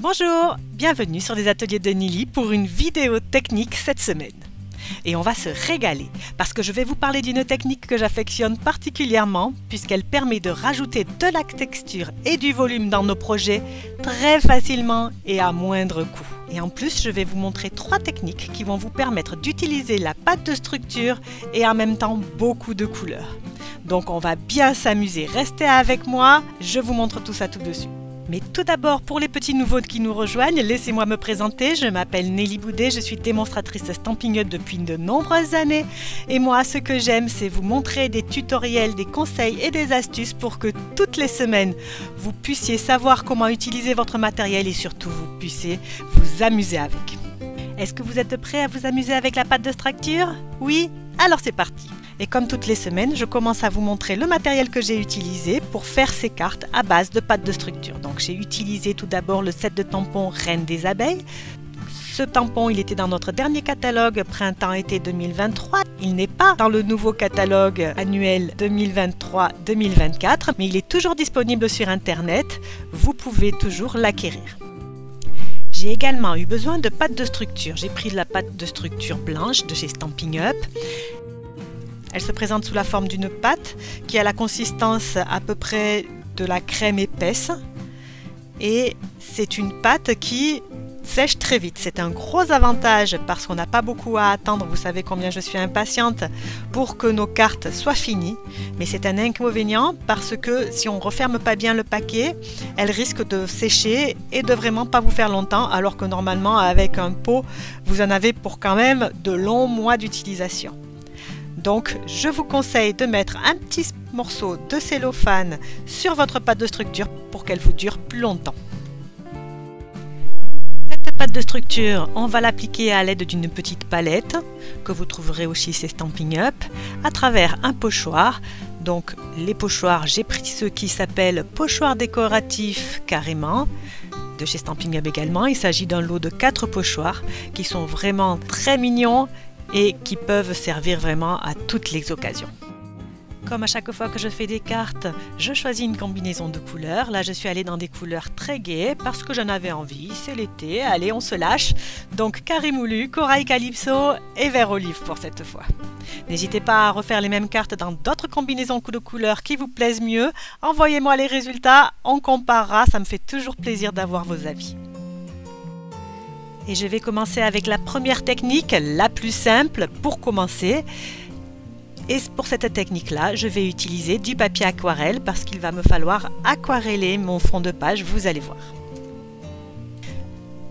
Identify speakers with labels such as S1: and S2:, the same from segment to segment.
S1: Bonjour, bienvenue sur les ateliers de Nili pour une vidéo technique cette semaine. Et on va se régaler parce que je vais vous parler d'une technique que j'affectionne particulièrement puisqu'elle permet de rajouter de la texture et du volume dans nos projets très facilement et à moindre coût. Et en plus, je vais vous montrer 3 techniques qui vont vous permettre d'utiliser la pâte de structure et en même temps beaucoup de couleurs. Donc on va bien s'amuser, restez avec moi, je vous montre tout ça tout de suite. Mais tout d'abord, pour les petits nouveaux qui nous rejoignent, laissez-moi me présenter. Je m'appelle Nelly Boudet, je suis démonstratrice Stampin' Up depuis de nombreuses années. Et moi, ce que j'aime, c'est vous montrer des tutoriels, des conseils et des astuces pour que toutes les semaines, vous puissiez savoir comment utiliser votre matériel et surtout, vous puissiez vous amuser avec. Est-ce que vous êtes prêts à vous amuser avec la pâte de structure? Oui? Alors c'est parti! Et comme toutes les semaines, je commence à vous montrer le matériel que j'ai utilisé pour faire ces cartes à base de pâte de structure. Donc j'ai utilisé tout d'abord le set de tampons Reine des abeilles. Ce tampon, il était dans notre dernier catalogue printemps-été 2023. Il n'est pas dans le nouveau catalogue annuel 2023-2024, mais il est toujours disponible sur Internet. Vous pouvez toujours l'acquérir. J'ai également eu besoin de pâte de structure. J'ai pris de la pâte de structure blanche de chez Stampin' Up. Elle se présente sous la forme d'une pâte qui a la consistance à peu près de la crème épaisse. Et c'est une pâte qui sèche très vite. C'est un gros avantage parce qu'on n'a pas beaucoup à attendre. Vous savez combien je suis impatiente pour que nos cartes soient finies. Mais c'est un inconvénient parce que si on ne referme pas bien le paquet, elle risque de sécher et de vraiment pas vous faire longtemps. Alors que normalement avec un pot, vous en avez pour quand même de longs mois d'utilisation. Donc, je vous conseille de mettre un petit morceau de cellophane sur votre pâte de structure pour qu'elle vous dure plus longtemps. Cette pâte de structure, on va l'appliquer à l'aide d'une petite palette que vous trouverez aussi chez Stampin' Up à travers un pochoir. Donc, les pochoirs, j'ai pris ceux qui s'appellent pochoirs décoratifs carrément. De chez Stampin' Up également. Il s'agit d'un lot de 4 pochoirs qui sont vraiment très mignons et qui peuvent servir vraiment à toutes les occasions. Comme à chaque fois que je fais des cartes, je choisis une combinaison de couleurs. Là, je suis allée dans des couleurs très gaies parce que j'en avais envie. C'est l'été, allez, on se lâche. Donc, carré moulu, corail calypso et vert olive pour cette fois. N'hésitez pas à refaire les mêmes cartes dans d'autres combinaisons de couleurs qui vous plaisent mieux. Envoyez-moi les résultats, on comparera. Ça me fait toujours plaisir d'avoir vos avis. Et je vais commencer avec la première technique, la plus simple pour commencer. Et pour cette technique-là, je vais utiliser du papier aquarelle parce qu'il va me falloir aquareller mon fond de page, vous allez voir.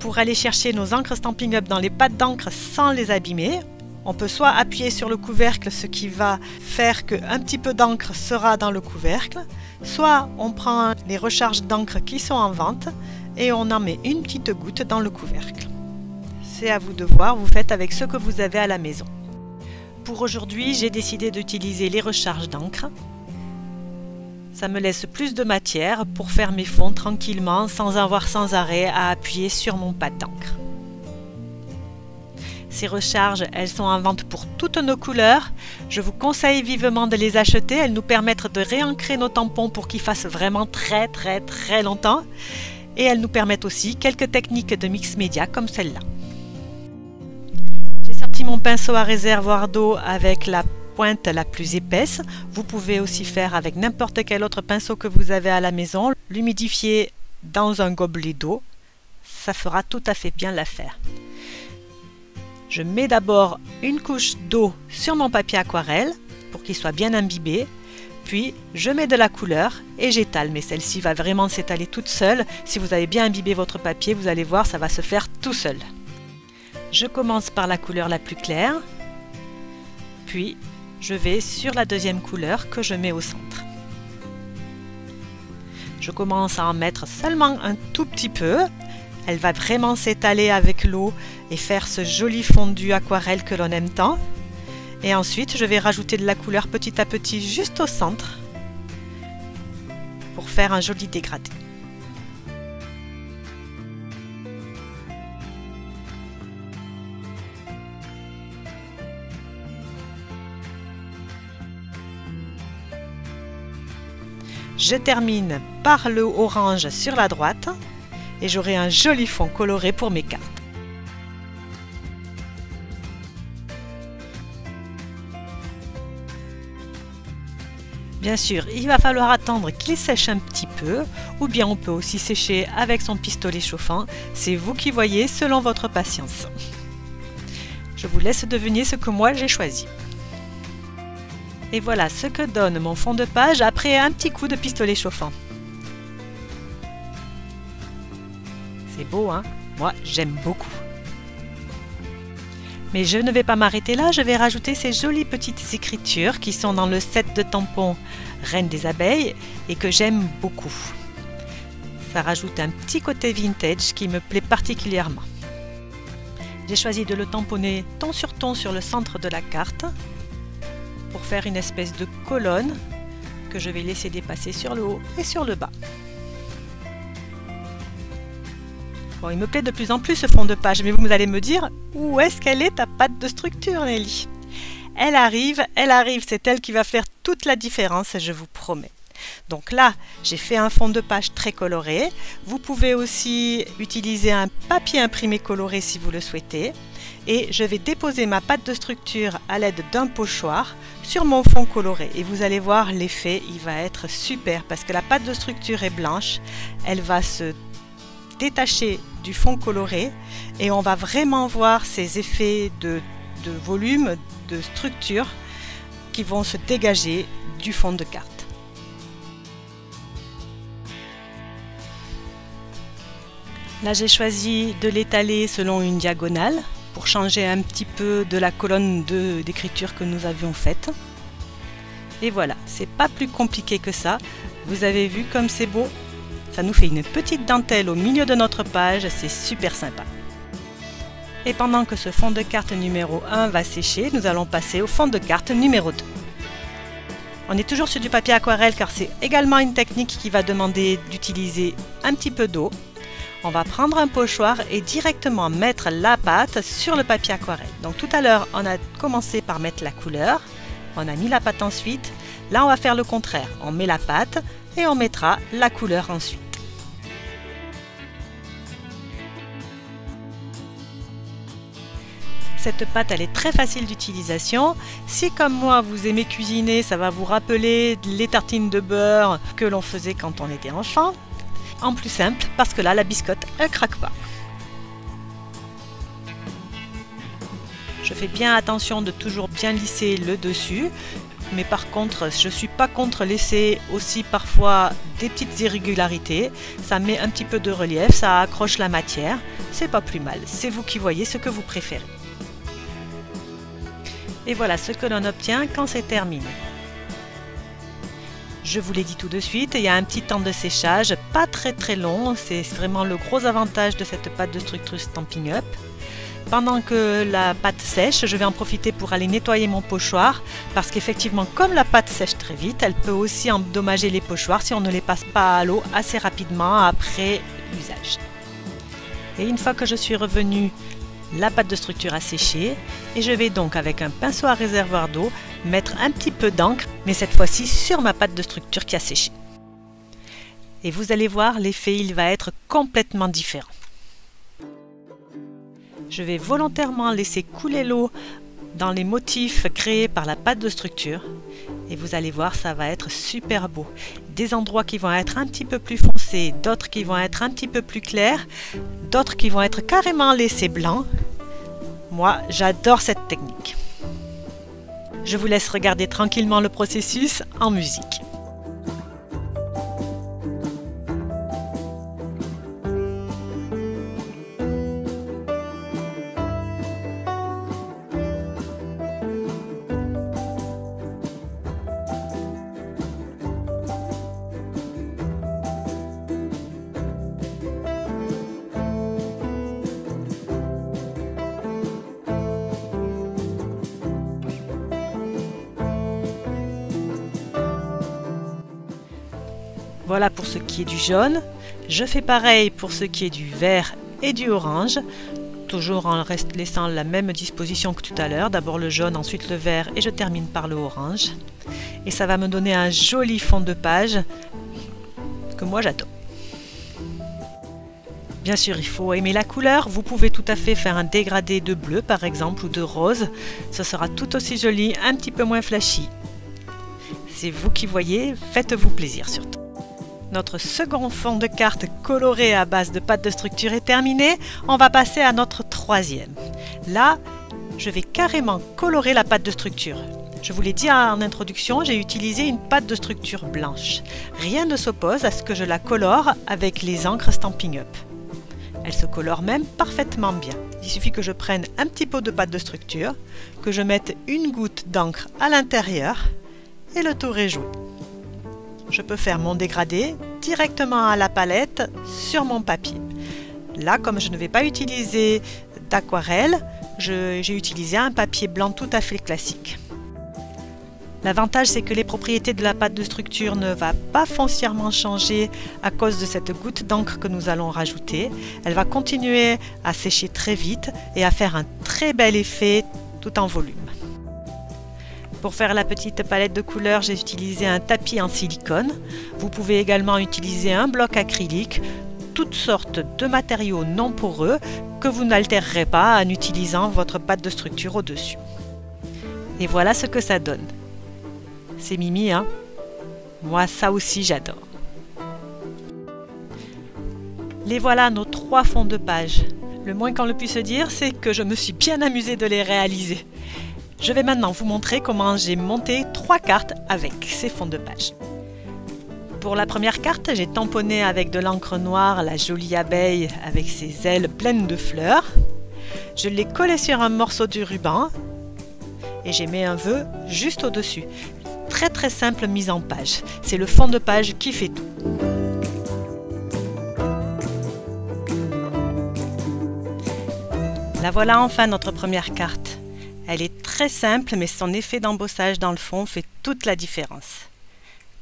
S1: Pour aller chercher nos encres Stampin' Up dans les pattes d'encre sans les abîmer, on peut soit appuyer sur le couvercle, ce qui va faire qu'un petit peu d'encre sera dans le couvercle, soit on prend les recharges d'encre qui sont en vente et on en met une petite goutte dans le couvercle. C'est à vous de voir, vous faites avec ce que vous avez à la maison. Pour aujourd'hui, j'ai décidé d'utiliser les recharges d'encre. Ça me laisse plus de matière pour faire mes fonds tranquillement sans avoir sans arrêt à appuyer sur mon pad d'encre. Ces recharges, elles sont en vente pour toutes nos couleurs. Je vous conseille vivement de les acheter. Elles nous permettent de réancrer nos tampons pour qu'ils fassent vraiment très longtemps. Et elles nous permettent aussi quelques techniques de mix média comme celle-là. J'ai sorti mon pinceau à réservoir d'eau avec la pointe la plus épaisse. Vous pouvez aussi faire avec n'importe quel autre pinceau que vous avez à la maison. L'humidifier dans un gobelet d'eau, ça fera tout à fait bien l'affaire. Je mets d'abord une couche d'eau sur mon papier aquarelle pour qu'il soit bien imbibé. Puis je mets de la couleur et j'étale, mais celle-ci va vraiment s'étaler toute seule. Si vous avez bien imbibé votre papier, vous allez voir, ça va se faire tout seul. Je commence par la couleur la plus claire, puis je vais sur la deuxième couleur que je mets au centre. Je commence à en mettre seulement un tout petit peu. Elle va vraiment s'étaler avec l'eau et faire ce joli fondu aquarelle que l'on aime tant. Et ensuite, je vais rajouter de la couleur petit à petit juste au centre pour faire un joli dégradé. Je termine par le orange sur la droite et j'aurai un joli fond coloré pour mes cartes. Bien sûr, il va falloir attendre qu'il sèche un petit peu, ou bien on peut aussi sécher avec son pistolet chauffant. C'est vous qui voyez selon votre patience. Je vous laisse deviner ce que moi j'ai choisi. Et voilà ce que donne mon fond de page après un petit coup de pistolet chauffant. C'est beau, hein? Moi, j'aime beaucoup. Mais je ne vais pas m'arrêter là, je vais rajouter ces jolies petites écritures qui sont dans le set de tampons Reine des abeilles et que j'aime beaucoup. Ça rajoute un petit côté vintage qui me plaît particulièrement. J'ai choisi de le tamponner ton sur le centre de la carte pour faire une espèce de colonne que je vais laisser dépasser sur le haut et sur le bas. Bon, il me plaît de plus en plus ce fond de page, mais vous allez me dire, où est-ce qu'elle est ta patte de structure, Nelly? Elle arrive, c'est elle qui va faire toute la différence, je vous promets. Donc là, j'ai fait un fond de page très coloré. Vous pouvez aussi utiliser un papier imprimé coloré si vous le souhaitez. Et je vais déposer ma pâte de structure à l'aide d'un pochoir sur mon fond coloré. Et vous allez voir, l'effet, il va être super parce que la pâte de structure est blanche. Elle va se détacher du fond coloré et on va vraiment voir ces effets de volume, de structure qui vont se dégager du fond de carte. Là, j'ai choisi de l'étaler selon une diagonale pour changer un petit peu de la colonne d'écriture que nous avions faite. Et voilà, c'est pas plus compliqué que ça. Vous avez vu comme c'est beau? Ça nous fait une petite dentelle au milieu de notre page, c'est super sympa. Et pendant que ce fond de carte numéro 1 va sécher, nous allons passer au fond de carte numéro 2. On est toujours sur du papier aquarelle car c'est également une technique qui va demander d'utiliser un petit peu d'eau. On va prendre un pochoir et directement mettre la pâte sur le papier aquarelle. Donc tout à l'heure, on a commencé par mettre la couleur, on a mis la pâte ensuite. Là, on va faire le contraire. On met la pâte et on mettra la couleur ensuite. Cette pâte, elle est très facile d'utilisation. Si comme moi, vous aimez cuisiner, ça va vous rappeler les tartines de beurre que l'on faisait quand on était enfant. En plus simple, parce que là, la biscotte, elle craque pas. Je fais bien attention de toujours bien lisser le dessus. Mais par contre, je ne suis pas contre laisser aussi parfois des petites irrégularités. Ça met un petit peu de relief, ça accroche la matière. C'est pas plus mal. C'est vous qui voyez ce que vous préférez. Et voilà ce que l'on obtient quand c'est terminé. Je vous l'ai dit tout de suite, il y a un petit temps de séchage, pas très long. C'est vraiment le gros avantage de cette pâte de structure Stampin' Up. Pendant que la pâte sèche, je vais en profiter pour aller nettoyer mon pochoir parce qu'effectivement, comme la pâte sèche très vite, elle peut aussi endommager les pochoirs si on ne les passe pas à l'eau assez rapidement après l'usage. Et une fois que je suis revenue, la pâte de structure a séché et je vais donc avec un pinceau à réservoir d'eau mettre un petit peu d'encre, mais cette fois-ci sur ma pâte de structure qui a séché. Et vous allez voir, l'effet il va être complètement différent. Je vais volontairement laisser couler l'eau dans les motifs créés par la pâte de structure et vous allez voir, ça va être super beau. Des endroits qui vont être un petit peu plus foncés, d'autres qui vont être un petit peu plus clairs, d'autres qui vont être carrément laissés blancs. Moi, j'adore cette technique. Je vous laisse regarder tranquillement le processus en musique. Voilà pour ce qui est du jaune. Je fais pareil pour ce qui est du vert et du orange, toujours en laissant la même disposition que tout à l'heure. D'abord le jaune, ensuite le vert et je termine par le orange. Et ça va me donner un joli fond de page que moi j'adore. Bien sûr, il faut aimer la couleur. Vous pouvez tout à fait faire un dégradé de bleu par exemple ou de rose. Ce sera tout aussi joli, un petit peu moins flashy. C'est vous qui voyez, faites-vous plaisir surtout. Notre second fond de carte coloré à base de pâte de structure est terminé. On va passer à notre troisième. Là, je vais carrément colorer la pâte de structure. Je vous l'ai dit en introduction, j'ai utilisé une pâte de structure blanche. Rien ne s'oppose à ce que je la colore avec les encres Stampin' Up. Elle se colore même parfaitement bien. Il suffit que je prenne un petit pot de pâte de structure, que je mette une goutte d'encre à l'intérieur et le tour est joué. Je peux faire mon dégradé directement à la palette sur mon papier. Là, comme je ne vais pas utiliser d'aquarelle, j'ai utilisé un papier blanc tout à fait classique. L'avantage, c'est que les propriétés de la pâte de structure ne vont pas foncièrement changer à cause de cette goutte d'encre que nous allons rajouter. Elle va continuer à sécher très vite et à faire un très bel effet tout en volume. Pour faire la petite palette de couleurs, j'ai utilisé un tapis en silicone. Vous pouvez également utiliser un bloc acrylique, toutes sortes de matériaux non poreux que vous n'altérerez pas en utilisant votre pâte de structure au-dessus. Et voilà ce que ça donne. C'est mimi, hein? Moi, ça aussi, j'adore. Les voilà nos 3 fonds de page. Le moins qu'on le puisse dire, c'est que je me suis bien amusée de les réaliser. Je vais maintenant vous montrer comment j'ai monté 3 cartes avec ces fonds de page. Pour la première carte, j'ai tamponné avec de l'encre noire la jolie abeille avec ses ailes pleines de fleurs. Je l'ai collée sur un morceau du ruban et j'ai mis un vœu juste au-dessus. Très simple mise en page. C'est le fond de page qui fait tout. La voilà enfin notre première carte. Elle est très simple, mais son effet d'embossage dans le fond fait toute la différence.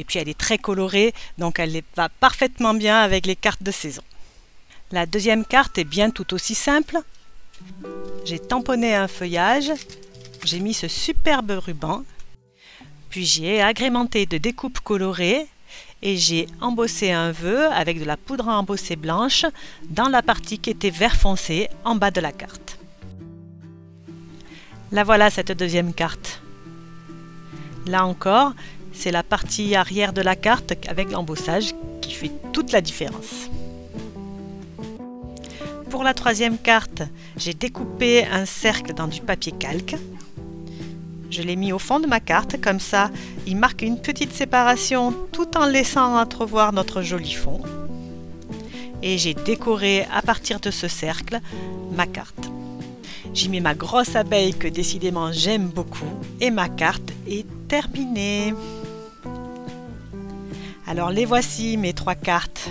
S1: Et puis elle est très colorée, donc elle va parfaitement bien avec les cartes de saison. La deuxième carte est bien tout aussi simple. J'ai tamponné un feuillage, j'ai mis ce superbe ruban, puis j'ai agrémenté de découpes colorées et j'ai embossé un vœu avec de la poudre à embosser blanche dans la partie qui était vert foncé en bas de la carte. La voilà cette deuxième carte. Là encore, c'est la partie arrière de la carte avec l'embossage qui fait toute la différence. Pour la troisième carte, j'ai découpé un cercle dans du papier calque. Je l'ai mis au fond de ma carte, comme ça il marque une petite séparation tout en laissant entrevoir notre joli fond. Et j'ai décoré à partir de ce cercle ma carte. J'y mets ma grosse abeille que décidément j'aime beaucoup et ma carte est terminée. Alors les voici mes 3 cartes.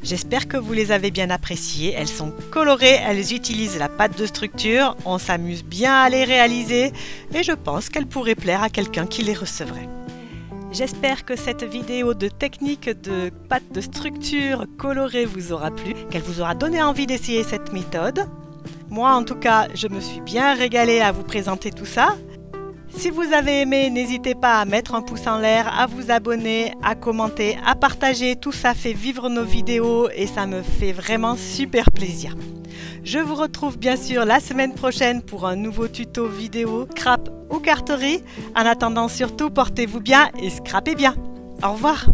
S1: J'espère que vous les avez bien appréciées. Elles sont colorées, elles utilisent la pâte de structure. On s'amuse bien à les réaliser et je pense qu'elles pourraient plaire à quelqu'un qui les recevrait. J'espère que cette vidéo de technique de pâte de structure colorée vous aura plu, qu'elle vous aura donné envie d'essayer cette méthode. Moi en tout cas, je me suis bien régalée à vous présenter tout ça. Si vous avez aimé, n'hésitez pas à mettre un pouce en l'air, à vous abonner, à commenter, à partager. Tout ça fait vivre nos vidéos et ça me fait vraiment super plaisir. Je vous retrouve bien sûr la semaine prochaine pour un nouveau tuto vidéo, scrap ou carterie. En attendant surtout, portez-vous bien et scrapez bien. Au revoir!